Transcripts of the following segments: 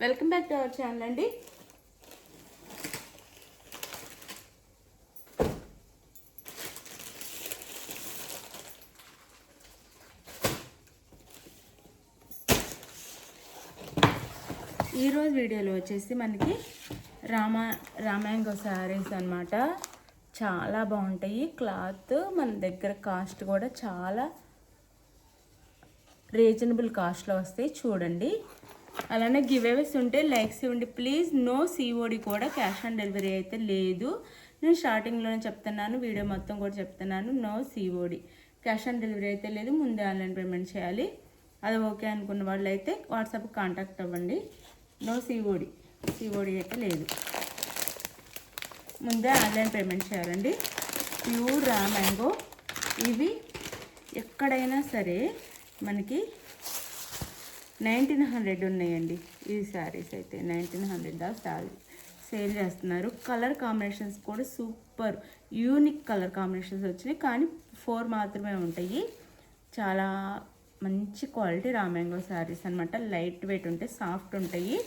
Welcome back to our channel అండి. ఈరోజు వీడియోలో వచ్చేసి మనకి రామాంగో శారీస్ అన్నమాట. చాలా బాగుంటాయి. క్లాత్ మన దగ్గర కాస్ట్ కూడా చాలా రీజనబుల్ కాస్ట్లో వస్తాయి. చూడండి. అలానే గివేవేస్ ఉంటే లైక్స్ ఇవ్వండి ప్లీజ్. నో సిఓడి కూడా, క్యాష్ ఆన్ డెలివరీ అయితే లేదు. నేను స్టార్టింగ్లోనే చెప్తున్నాను, వీడియో మొత్తం కూడా చెప్తున్నాను. No COD, cash on delivery అయితే లేదు. ముందే ఆన్లైన్ పేమెంట్ చేయాలి. అది ఓకే అనుకున్న వాళ్ళు అయితే వాట్సాప్ కాంటాక్ట్ అవ్వండి. నో సిఓడి అయితే లేదు. ముందే ఆన్లైన్ పేమెంట్ చేయాలండి. Pure raw mango. ఇవి ఎక్కడైనా సరే మనకి 1900 ఉన్నాయండి. ఈ శారీస్ అయితే 1900 దాకా సేల్ చేస్తున్నారు. కలర్ కాంబినేషన్స్ కూడా సూపర్ యూనిక్ కలర్ కాంబినేషన్స్ వచ్చినాయి. కానీ 4 మాత్రమే ఉంటాయి. చాలా మంచి క్వాలిటీ రా మ్యాంగో శారీస్ అనమాట. లైట్ వెయిట్ ఉంటాయి, సాఫ్ట్ ఉంటాయి.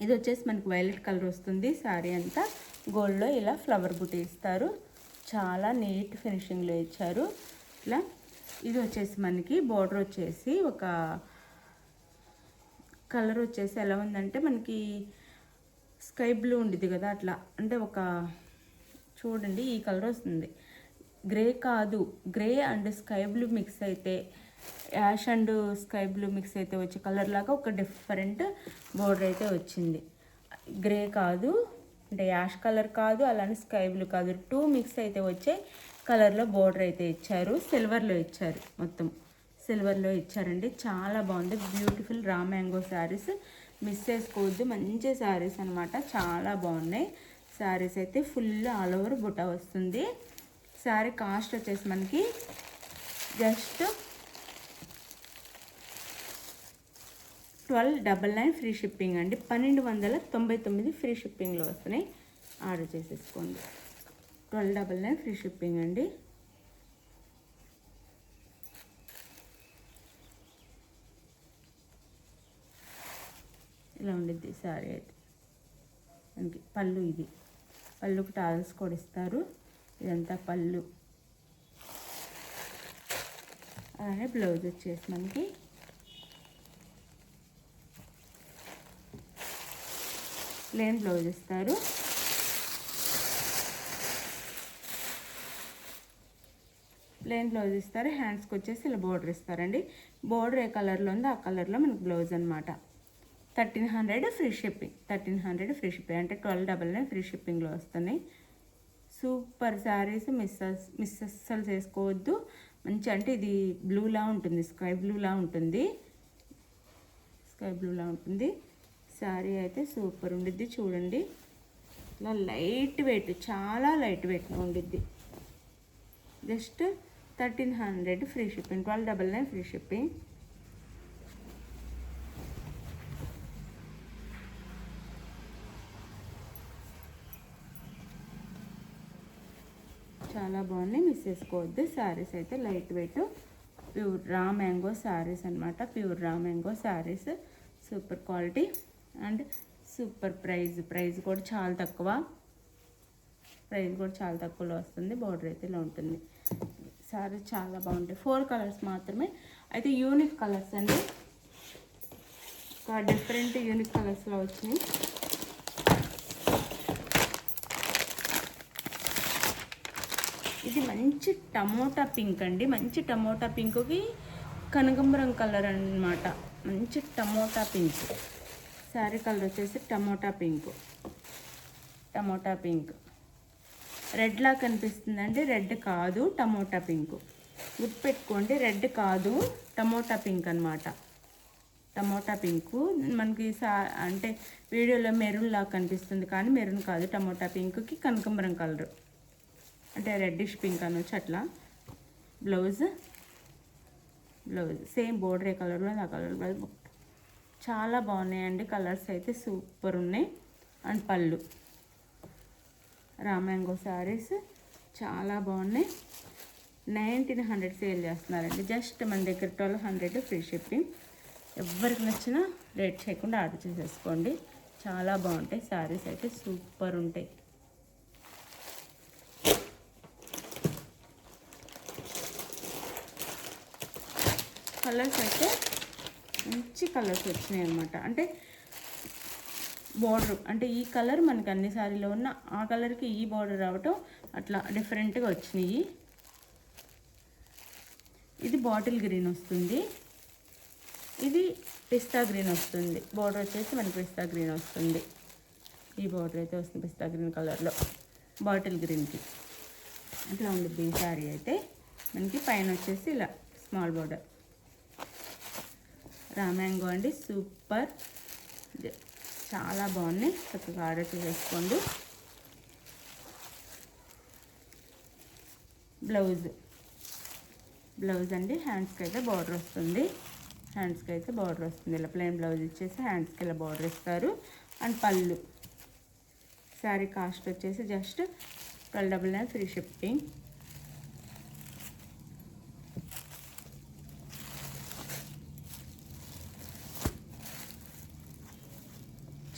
ఇది వచ్చేసి మనకి వైలెట్ కలర్ వస్తుంది. శారీ అంతా గోల్డ్లో ఇలా ఫ్లవర్ బుట్టి ఇస్తారు. చాలా నీట్ ఫినిషింగ్లో ఇచ్చారు. ఇట్లా ఇది వచ్చేసి మనకి బోర్డర్ వచ్చేసి ఒక కలర్ వచ్చేసి ఎలా ఉందంటే మనకి స్కై బ్లూ ఉండిద్ది కదా, అట్లా అంటే ఒక చూడండి ఈ కలర్ వస్తుంది. గ్రే కాదు, grey and sky blue mix అయితే, ash and sky blue mix అయితే వచ్చే కలర్ లాగా ఒక డిఫరెంట్ బోర్డర్ అయితే వచ్చింది. గ్రే కాదు అంటే యాష్ కలర్ కాదు, అలానే స్కై బ్లూ కాదు, 2 మిక్స్ అయితే వచ్చే కలర్లో బోర్డర్ అయితే ఇచ్చారు. సిల్వర్లో ఇచ్చారు, మొత్తం సిల్వర్లో ఇచ్చారండి. చాలా బాగుంది. బ్యూటిఫుల్ రా మ్యాంగో శారీస్ మిస్ చేసుకోవద్దు. మంచి శారీస్ అనమాట. చాలా బాగున్నాయి శారీస్ అయితే. ఫుల్ ఆల్ ఓవర్ బుట్ట వస్తుంది. శారీ కాస్ట్ వచ్చేసి మనకి జస్ట్ 1299 ఫ్రీ షిప్పింగ్ అండి. 1299 ఫ్రీ షిప్పింగ్లో వస్తున్నాయి. ఆర్డర్ చేసేసుకోండి. 1299 ఫ్రీ షిప్పింగ్ అండి. ఇలా ఉండిద్ది శారీ అయితే. మనకి పళ్ళు, ఇది పళ్ళుకి టాల్స్ కూడా ఇస్తారు. ఇదంతా పళ్ళు. అలానే బ్లౌజ్ వచ్చేసి మనకి ప్లెయిన్ బ్లౌజ్ ఇస్తారు. ప్లెయిన్ బ్లౌజ్ ఇస్తారు. హ్యాండ్స్కి వచ్చేసి ఇలా బోర్డర్ ఇస్తారండి. బోర్డర్ ఏ కలర్లో ఉందో ఆ కలర్లో మనకి బ్లౌజ్ అనమాట. 1300 ఫ్రీ షిప్పింగ్. 1300 ఫ్రీ షిప్పింగ్ అంటే 1299 ఫ్రీ షిప్పింగ్లో వస్తున్నాయి. సూపర్ శారీస్. మిస్ అస్సలు చేసుకోవద్దు. మంచి అంటే ఇది బ్లూలా ఉంటుంది, స్కై బ్లూలా ఉంటుంది. శారీ అయితే సూపర్ ఉండిద్ది. చూడండి ఇలా లైట్ వెయిట్, చాలా లైట్ వెయిట్గా ఉండిద్ది. Just 1300 free shipping. 1299 free shipping. చాలా బాగున్నాయి. మిస్ చేసుకోవద్దు. శారీస్ అయితే light weight pure raw mango saris అనమాట. Pure raw mango saris super quality and super price కూడా చాలా తక్కువ. తక్కువలో వస్తుంది. బోర్డర్ అయితే ఇలా ఉంటుంది. శారీ చాలా బాగుంటాయి. 4 కలర్స్ మాత్రమే అయితే. యూనిక్ కలర్స్ అండి. ఒక డిఫరెంట్ యూనిక్ కలర్స్లో వచ్చినాయి. ఇది మంచి టమోటా పింక్ అండి. మంచి టమోటా పింక్కి కనకాంబరం కలర్ అన్నమాట. మంచి టమోటా పింక్. శారీ కలర్ వచ్చేసి టమోటా పింక్. రెడ్ లా కనిపిస్తుందండి. రెడ్ కాదు, టమోటా పింక్. గుర్తుపెట్టుకోండి, రెడ్ కాదు, టమోటా పింక్ అనమాట. టమోటా పింక్ మనకి అంటే వీడియోలో మెరూన్ లా కనిపిస్తుంది, కానీ మెరూన్ కాదు. టమోటా పింక్కి కనకాంబరం కలర్ అంటే రెడ్డిష్ పింక్ అనొచ్చు అట్లా. బ్లౌజ్ సేమ్ బోర్డర్ ఏ కలర్లో ఆ కలర్ బ్లౌజ్. చాలా బాగున్నాయండి. కలర్స్ అయితే సూపర్ ఉన్నాయి. అండ్ పళ్ళు రా మ్యాంగో శారీస్ చాలా బాగున్నాయి. 1900 సేల్ చేస్తున్నారండి. జస్ట్ మన దగ్గర 1200 ఫ్రీ షిప్పింగ్. ఎవరికి నచ్చినా లేట్ చేయకుండా ఆర్డర్ చేసేసుకోండి. చాలా బాగుంటాయి శారీస్ అయితే, సూపర్ ఉంటాయి. కలర్స్ అయితే మంచి కలర్స్ వచ్చినాయి అనమాట. అంటే బార్డర్ అంటే ఈ కలర్ మనకి అన్ని సారీలో ఉన్న ఆ కలర్కి ఈ బార్డర్ రావటం అట్లా డిఫరెంట్గా వచ్చినాయి. ఇది బాటిల్ గ్రీన్ వస్తుంది, ఇది పిస్తా గ్రీన్ వస్తుంది. బార్డర్ వచ్చేసి మనకి పిస్తా గ్రీన్ వస్తుంది. ఈ బార్డర్ అయితే వస్తుంది పిస్తా గ్రీన్ కలర్లో బాటిల్ గ్రీన్కి. ఇట్లా ఉంటుంది ఈ శారీ అయితే. మనకి పైన వచ్చేసి ఇలా స్మాల్ బార్డర్. రామ్యాంగో అండి, సూపర్, చాలా బాగున్నాయి. చక్కగా ఆర్డర్ చేసేసుకోండి. బ్లౌజ్ అండి హ్యాండ్స్కి అయితే బార్డర్ వస్తుంది. ఇలా ప్లెయిన్ బ్లౌజ్ ఇచ్చేసి హ్యాండ్స్కి ఇలా బార్డర్ ఇస్తారు. అండ్ పళ్ళు. శారీ కాస్ట్ వచ్చేసి జస్ట్ 1299 ఫ్రీ షిప్పింగ్.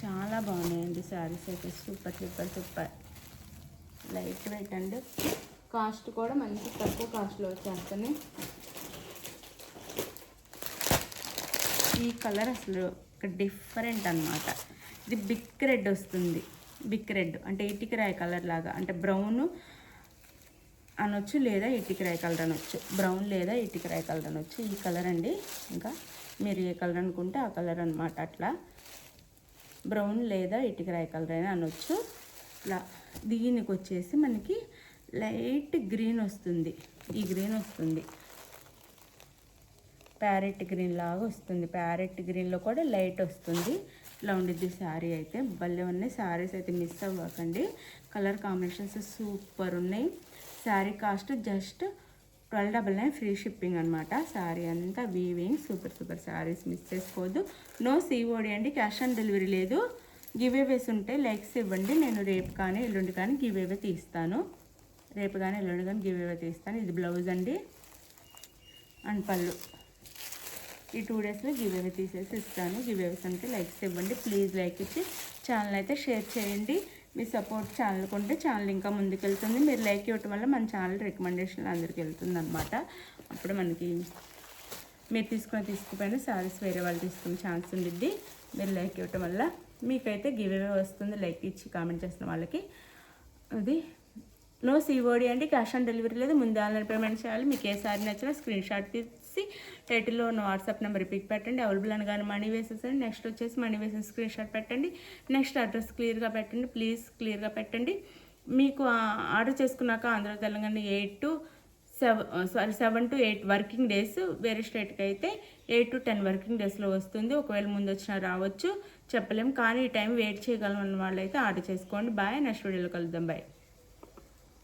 చాలా బాగున్నాయండి శారీస్ అయితే, సూపర్. లైట్ వెయిట్ అండి, కాస్ట్ కూడా మంచి తక్కువ కాస్ట్లో వచ్చేస్తాయి. ఈ కలర్ అసలు డిఫరెంట్ అనమాట. ఇది బిగ్ రెడ్ వస్తుంది. బిగ్ రెడ్ అంటే ఇటుకరాయ కలర్ లాగా, అంటే బ్రౌన్ అనొచ్చు లేదా ఇటుకరాయ కలర్ అనొచ్చు. బ్రౌన్ లేదా ఇటుకరాయ కలర్ అనొచ్చు. ఈ కలర్ అండి. ఇంకా మీరు ఏ కలర్ అనుకుంటే ఆ కలర్ అనమాట. అట్లా బ్రౌన్ లేదా ఇటుకరాయ కలర్ అయినా అనొచ్చు. ఇట్లా దీనికి వచ్చేసి మనకి లైట్ గ్రీన్ వస్తుంది. ఈ గ్రీన్ వస్తుంది, ప్యారెట్ గ్రీన్ లాగా వస్తుంది. ప్యారెట్ గ్రీన్లో కూడా లైట్ వస్తుంది. ఇలా ఉండిద్ది శారీ అయితే. భలే ఉన్నాయి శారీస్ అయితే, మిస్ అవ్వకండి. కలర్ కాంబినేషన్స్ సూపర్ ఉన్నాయి. Sari cost just 1299 free shipping అనమాట. శారీ అంతా వీవింగ్, సూపర్ శారీస్, మిస్ చేసుకోవద్దు. నో COD అండి, క్యాష్ ఆన్ డెలివరీ లేదు. గివ్ అవేస్ ఉంటాయి, లైక్స్ ఇవ్వండి. నేను రేపు కానీ ఎల్లుండి కానీ గివ్ అవే తీస్తాను. ఇది బ్లౌజ్ అండి అండ్ పళ్ళు. ఈ 2 డేస్లో గివ్ అవే తీసేసి ఇస్తాను. గివ్ అవేస్ అంటే లైక్స్ ఇవ్వండి ప్లీజ్. లైక్ ఇచ్చి ఛానల్ అయితే షేర్ చేయండి. మీ సపోర్ట్ ఛానల్ కొంటే ఛానల్ ఇంకా ముందుకెళ్తుంది. మీరు లైక్ ఇవ్వటం వల్ల మన ఛానల్ రికమెండేషన్ అందరికి వెళ్తుంది అనమాట. అప్పుడు మనకి మీరు తీసుకుపోయిన శారీస్ వేరే వాళ్ళు తీసుకునే ఛాన్స్ ఉండిద్ది. మీరు లైక్ ఇవ్వటం వల్ల మీకైతే గివ్ అవే వస్తుంది, లైక్ ఇచ్చి కామెంట్ చేసిన వాళ్ళకి. అది నో COD అండి, క్యాష్ ఆన్ డెలివరీ లేదు. ముందు ఆన్లైన్ పేమెంట్ చేయాలి. మీకు ఏ సారీ నచ్చినా స్క్రీన్ షాట్ తీసి టైటిల్లో ఉన్న వాట్సాప్ నెంబర్ పిక్ పెట్టండి. అవైలబుల్ అనగానే మనీ వేసేసండి. నెక్స్ట్ వచ్చేసి మనీ వేసిన స్క్రీన్ షాట్ పెట్టండి. నెక్స్ట్ అడ్రస్ క్లియర్గా పెట్టండి ప్లీజ్, క్లియర్గా పెట్టండి. మీకు ఆర్డర్ చేసుకున్నాక Andhra Telangana 7 to 8 working days. వేరే స్టేట్కి అయితే 8 to 10 వర్కింగ్ డేస్లో వస్తుంది. ఒకవేళ ముందు వచ్చినా రావచ్చు, చెప్పలేం. కానీ ఈ టైం వెయిట్ చేయగలం అన్న వాళ్ళు అయితే ఆర్డర్ చేసుకోండి. బాయ్, నెక్స్ట్ వీడియోలో కలుద్దాం. బాయ్.